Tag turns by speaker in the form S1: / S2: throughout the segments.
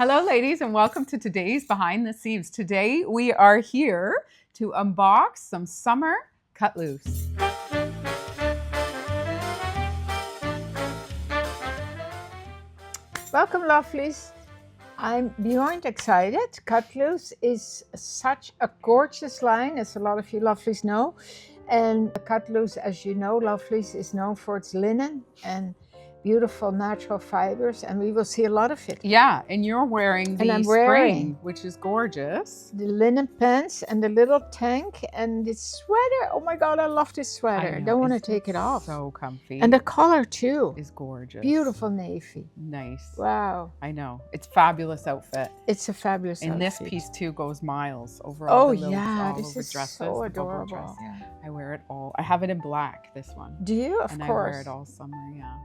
S1: Hello, ladies, and welcome to today's Behind the Scenes. Today, we are here to unbox some summer cut loose.
S2: Welcome, Lovelies. I'm beyond excited. Cut loose is such a gorgeous line, as a lot of you Lovelies know. And cut loose, as you know, Lovelies is known for its linen and beautiful natural fibers, and we will see a lot of it.
S1: Yeah, and you're wearing the spring, which is gorgeous.
S2: The linen pants and the little tank and the sweater. Oh my God, I love this sweater. I don't want to take it off.
S1: So comfy.
S2: And the color too.
S1: Is gorgeous.
S2: Beautiful navy.
S1: Nice.
S2: Wow.
S1: I know. It's a fabulous outfit.
S2: It's a fabulous outfit.
S1: And this piece too goes miles over all the little
S2: this is
S1: dresses,
S2: so adorable.
S1: Yeah. I wear it all. I have it in black, this one.
S2: Do you? Of
S1: course.
S2: I
S1: wear it all summer, yeah.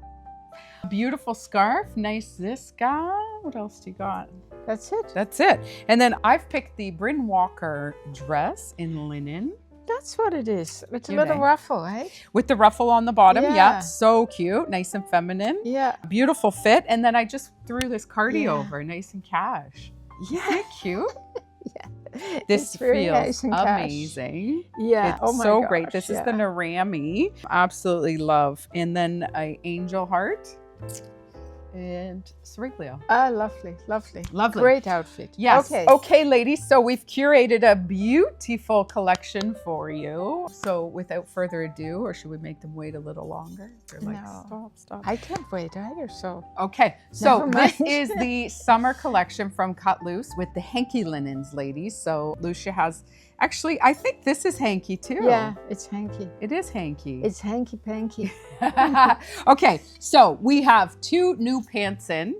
S1: Beautiful scarf, nice this guy. What else do you got?
S2: That's it.
S1: That's it. And then I've picked the Bryn Walker dress in linen.
S2: That's what it is. With a little ruffle, right?
S1: With the ruffle on the bottom, yeah. So cute, nice and feminine.
S2: Yeah.
S1: Beautiful fit. And then I just threw this cardi over, nice and cash. Yeah. Isn't it cute?
S2: Yeah.
S1: This feels nice and amazing.
S2: Yeah.
S1: It's so great. This is the Narami. Absolutely love. And then an angel heart. And Sriglio.
S2: Ah, lovely, lovely.
S1: Lovely.
S2: Great outfit.
S1: Yes. Okay, ladies. So we've curated a beautiful collection for you. So without further ado, or should we make them wait a little longer? They're like, stop.
S2: I can't wait either, so.
S1: Okay. So this is the summer collection from Cut Loose with the hanky linens, ladies. So Lousje has, actually, I think this is hanky too.
S2: Yeah, it's hanky.
S1: It is hanky.
S2: It's hanky-panky.
S1: Okay, so we have two new pants in.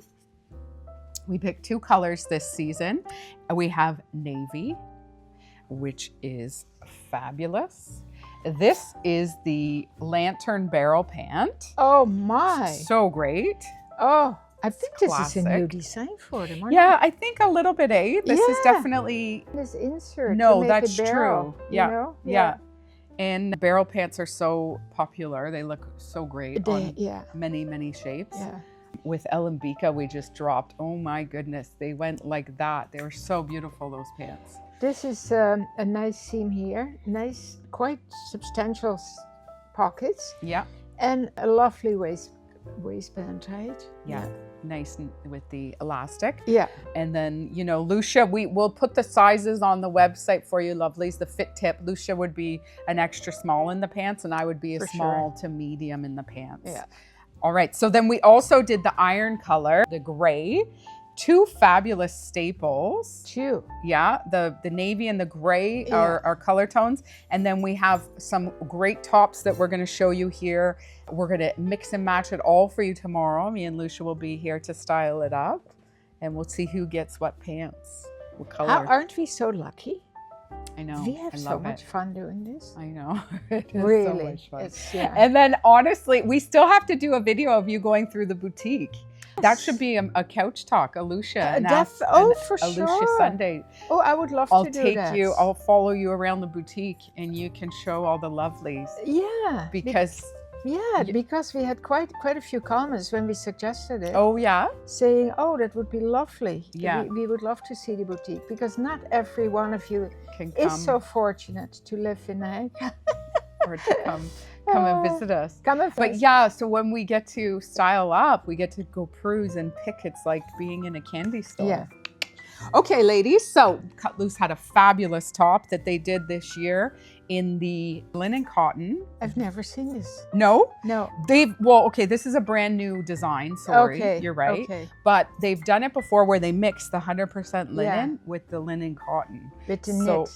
S1: We picked two colors this season. We have navy, which is fabulous. This is the lantern barrel pant.
S2: Oh my.
S1: So great.
S2: Oh, I think this is a new design for them,
S1: yeah, I think a little bit, eh? This is definitely...
S2: This insert.
S1: No, that's true. Yeah.
S2: You know?
S1: Yeah. And barrel pants are so popular. They look so great on many, many shapes.
S2: Yeah.
S1: With Elembika, we just dropped. Oh my goodness, they went like that. They were so beautiful, those pants.
S2: This is a nice seam here. Nice, quite substantial pockets.
S1: Yeah.
S2: And a lovely waistband, right?
S1: Yeah. Nice with the elastic.
S2: Yeah.
S1: And then, you know, Lousje, we will put the sizes on the website for you, lovelies. The fit tip, Lousje would be an extra small in the pants, and I would be a small to medium in the pants.
S2: Yeah.
S1: All right. So then we also did the iron color, the gray. Two fabulous staples.
S2: Two.
S1: Yeah, the navy and the gray are color tones. And then we have some great tops that we're going to show you here. We're going to mix and match it all for you tomorrow. Me and Lousje will be here to style it up. And we'll see who gets what pants, what color.
S2: Aren't we so lucky?
S1: I know.
S2: We have so much fun doing this.
S1: I know. It is
S2: really.
S1: so much fun. And then honestly, we still have to do a video of you going through the boutique. That should be a couch talk, a Lousje.
S2: For sure.
S1: Lousje Sunday.
S2: Oh, I would love to do that.
S1: I'll follow you around the boutique and you can show all the lovelies.
S2: Yeah.
S1: Because
S2: we had quite a few comments when we suggested it.
S1: Oh, yeah?
S2: Saying, oh, that would be lovely.
S1: Yeah.
S2: We would love to see the boutique, because not every one of you is so fortunate to live in a
S1: or to come and visit us.
S2: But
S1: yeah, so when we get to style up, we get to go cruise and pick. It's like being in a candy store.
S2: Yeah.
S1: Okay, ladies, so Cut Loose had a fabulous top that they did this year in the linen cotton.
S2: I've never seen this.
S1: No?
S2: No.
S1: This is a brand new design. Sorry, you're right.
S2: Okay.
S1: But they've done it before where they mix the 100% linen with the linen cotton.
S2: With the knit.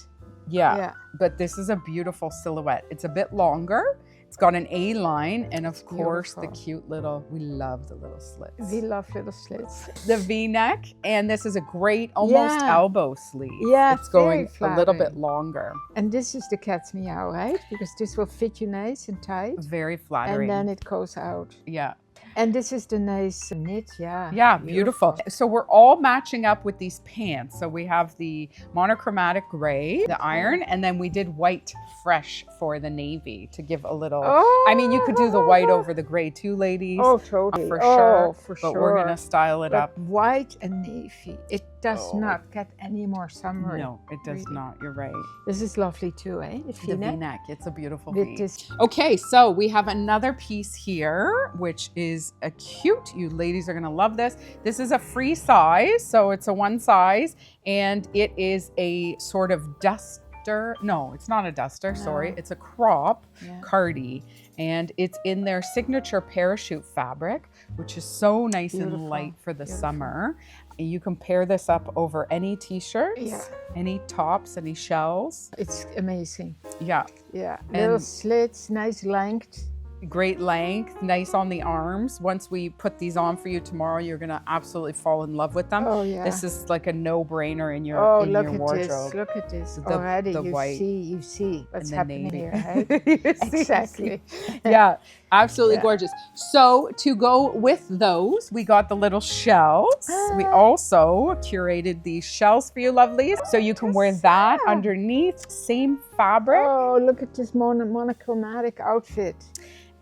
S1: Yeah, but this is a beautiful silhouette. It's a bit longer. It's got an A line, and of course the cute little, we love the little slits.
S2: We love little slits.
S1: The V-neck, and this is a great almost elbow sleeve.
S2: Yeah,
S1: it's going a little bit longer.
S2: And this is the cat's meow, right? Because this will fit you nice and tight.
S1: Very flattering.
S2: And then it goes out.
S1: Yeah.
S2: And this is the nice knit, yeah.
S1: Yeah, beautiful. So we're all matching up with these pants. So we have the monochromatic gray, the iron, and then we did white fresh for the navy to give a little, I mean, you could do the white over the gray too, ladies.
S2: Oh, totally.
S1: For sure.
S2: For
S1: but
S2: sure.
S1: we're gonna style it up.
S2: White and navy. It does not get any more summery.
S1: No, it does not. You're right.
S2: This is lovely too, eh? The
S1: V-neck. It's a beautiful
S2: With
S1: V.
S2: this.
S1: Okay, so we have another piece here, which is a cute. You ladies are gonna love this. This is a free size, so it's a one size, and it is a sort of duster. No, it's not a duster. Sorry, it's a crop cardi, and it's in their signature parachute fabric, which is so nice and light for the summer. You can pair this up over any t-shirts, any tops, any shells.
S2: It's amazing.
S1: Yeah.
S2: Yeah. Little slits, nice length.
S1: Great length, nice on the arms. Once we put these on for you tomorrow, you're gonna absolutely fall in love with them.
S2: Oh yeah.
S1: This is like a no-brainer in your
S2: wardrobe.
S1: Look
S2: at this. Already you see what's happening here, right? Exactly.
S1: Yeah, absolutely gorgeous. So to go with those, we got the little shells. We also curated these shells for you, lovelies. So you can wear that underneath, same fabric.
S2: Oh, look at this monochromatic outfit.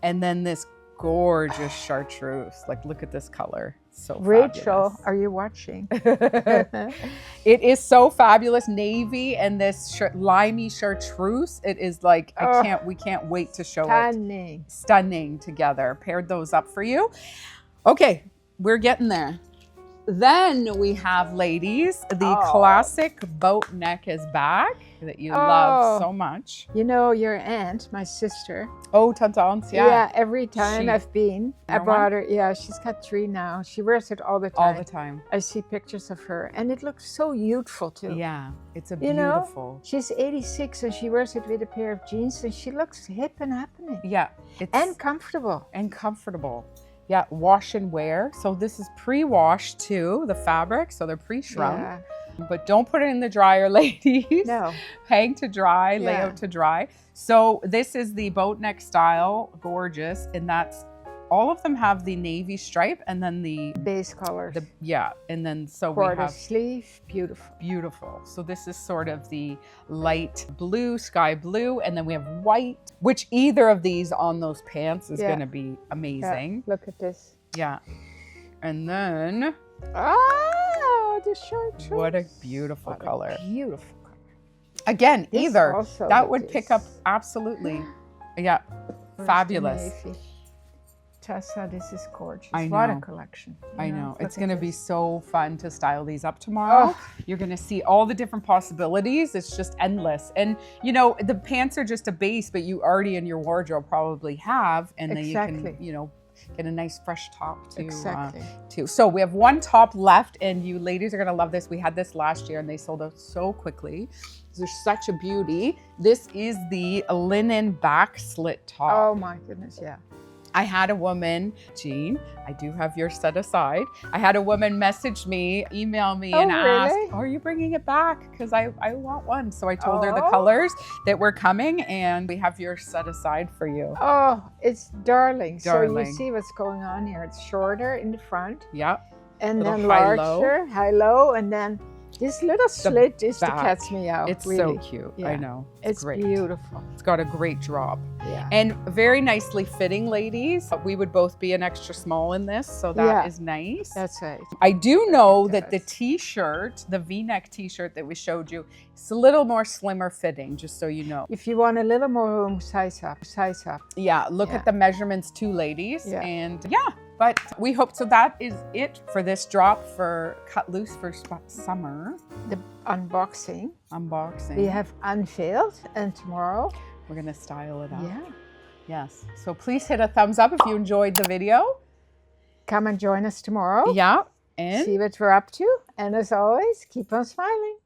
S1: And then this gorgeous chartreuse. Like, look at this color. So
S2: Rachel,
S1: fabulous.
S2: are you watching?
S1: It is so fabulous. Navy and this limey chartreuse. It is like, we can't wait to show it. Stunning together. Paired those up for you. Okay, we're getting there. Then we have, ladies, the classic boat neck is back that you love so much.
S2: You know, your aunt, my sister.
S1: Oh, Tantance,
S2: yeah. Every time I've been, I brought her. Yeah, she's got 3 now. She wears it all the time.
S1: All the time.
S2: I see pictures of her, and it looks so youthful too.
S1: Yeah, it's a
S2: beautiful. You know, she's 86 and she wears it with a pair of jeans, and she looks hip and happening.
S1: Yeah,
S2: and comfortable.
S1: And comfortable. Yeah, wash and wear. So this is pre-washed too, the fabric. So they're pre-shrunk. Yeah. But don't put it in the dryer, ladies.
S2: No.
S1: Hang to dry, lay out to dry. So this is the boat neck style, gorgeous. And that's, all of them have the navy stripe and then the
S2: base colors.
S1: And then so
S2: quarter
S1: we have
S2: sleeve, beautiful.
S1: Beautiful. So this is sort of the light blue, sky blue, and then we have white, which either of these on those pants is going to be amazing.
S2: Yeah. Look at this.
S1: Yeah. And then
S2: the chartreuse.
S1: What a beautiful color.
S2: Beautiful color.
S1: Again, either that would pick up absolutely. Yeah. Fabulous.
S2: Tessa, this is gorgeous.
S1: I know.
S2: What a collection.
S1: I know. It's going to be so fun to style these up tomorrow. You're going to see all the different possibilities. It's just endless. And, you know, the pants are just a base, but you already in your wardrobe probably have. And then you can, you know, get a nice fresh top too. So we have one top left, and you ladies are going to love this. We had this last year and they sold out so quickly. They're such a beauty. This is the linen backslit top.
S2: Oh my goodness, yeah.
S1: I had a woman, Jean, I do have your set aside. I had a woman message me, email me and ask, are you bringing it back? Because I want one. So I told her the colors that were coming, and we have your set aside for you.
S2: Oh, it's darling. So you see what's going on here. It's shorter in the front.
S1: Yeah.
S2: And then larger, high-low, and then this little slit is to catch me out.
S1: It's
S2: really.
S1: so cute. Yeah. I know.
S2: It's
S1: great.
S2: Beautiful.
S1: It's got a great drop.
S2: Yeah.
S1: And very nicely fitting, ladies. We would both be an extra small in this, so that is nice.
S2: That's right.
S1: I do know that the t-shirt, the V-neck t-shirt that we showed you, it's a little more slimmer fitting, just so you know.
S2: If you want a little more room, size up.
S1: Yeah, look at the measurements too, ladies. Yeah. And but we hope, so that is it for this drop for Cut Loose for summer.
S2: The unboxing.
S1: We
S2: have unveiled, and tomorrow
S1: we're gonna style it up.
S2: Yeah.
S1: Yes. So please hit a thumbs up if you enjoyed the video.
S2: Come and join us tomorrow.
S1: Yeah. And
S2: see what we're up to. And as always, keep on smiling.